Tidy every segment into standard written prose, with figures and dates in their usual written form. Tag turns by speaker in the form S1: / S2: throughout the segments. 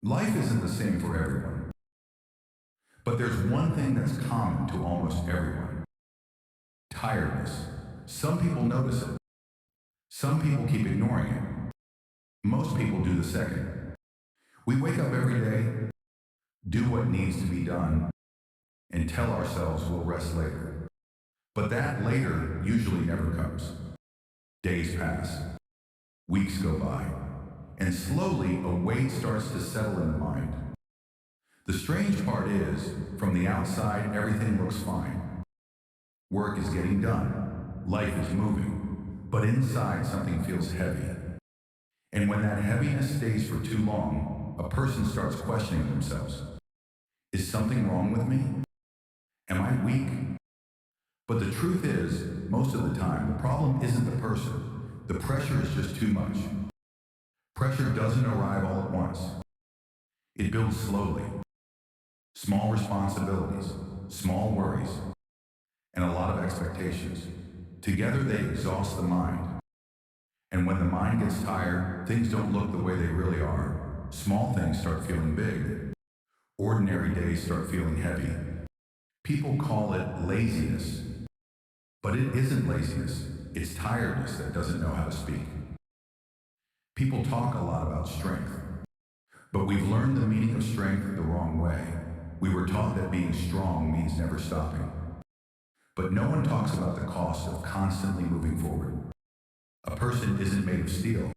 S1: Life isn't the same for everyone, but there's one thing that's common to almost everyone: tiredness. Some people notice it, some people keep ignoring it. Most people do the second. We wake up every day, do what needs to be done, and tell ourselves we'll rest later. But that later usually never comes. Days pass, weeks go by, and slowly a weight starts to settle in the mind. The strange part is, from the outside, everything looks fine. Work is getting done, life is moving, but inside something feels heavy. And when that heaviness stays for too long, a person starts questioning themselves. Is something wrong with me? Am I weak? But the truth is, most of the time, the problem isn't the person. The pressure is just too much. Pressure doesn't arrive all at once. It builds slowly. Small responsibilities, small worries, and a lot of expectations. Together they exhaust the mind. And when the mind gets tired, things don't look the way they really are. Small things start feeling big. Ordinary days start feeling heavy. People call it laziness. But it isn't laziness. It's tiredness that doesn't know how to speak. People talk a lot about strength, but we've learned the meaning of strength the wrong way. We were taught that being strong means never stopping. But no one talks about the cost of constantly moving forward. A person isn't made of steel.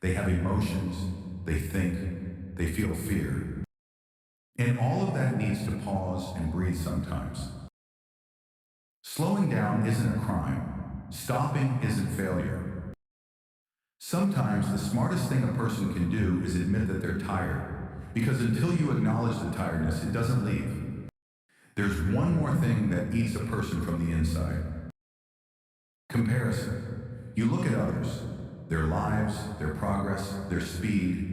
S1: They have emotions, they think, they feel fear. And all of that needs to pause and breathe sometimes. Slowing down isn't a crime. Stopping isn't failure. Sometimes the smartest thing a person can do is admit that they're tired, because until you acknowledge the tiredness, it doesn't leave. There's one more thing that eats a person from the inside: comparison. You look at others, their lives, their progress, their speed,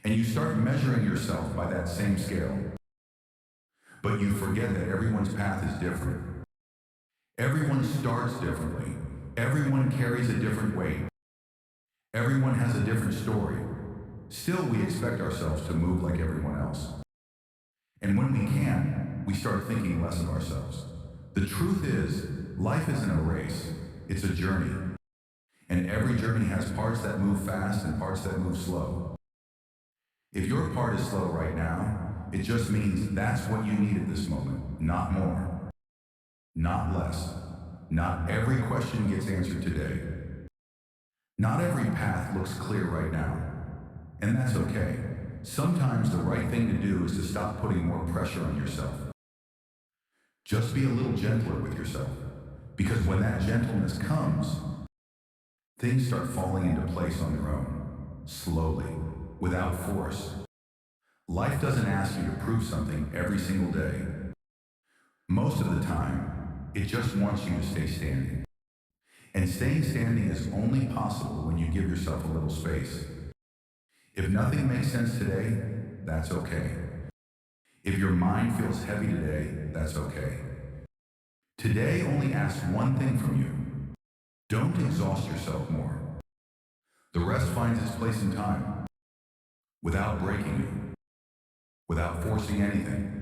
S1: and you start measuring yourself by that same scale. But you forget that everyone's path is different. Everyone starts differently. Everyone carries a different weight. Everyone has a different story. Still, we expect ourselves to move like everyone else. And when we can't, we start thinking less of ourselves. The truth is, life isn't a race. It's a journey. And every journey has parts that move fast and parts that move slow. If your part is slow right now, it just means that's what you need at this moment, not more, not less. Not every question gets answered today. Not every path looks clear right now, and that's okay. Sometimes the right thing to do is to stop putting more pressure on yourself. Just be a little gentler with yourself, because when that gentleness comes, things start falling into place on their own, slowly, without force. Life doesn't ask you to prove something every single day. Most of the time, it just wants you to stay standing. And staying standing is only possible when you give yourself a little space. If nothing makes sense today, that's okay. If your mind feels heavy today, that's okay. Today only asks one thing from you: don't exhaust yourself more. The rest finds its place in time, without breaking you, without forcing anything.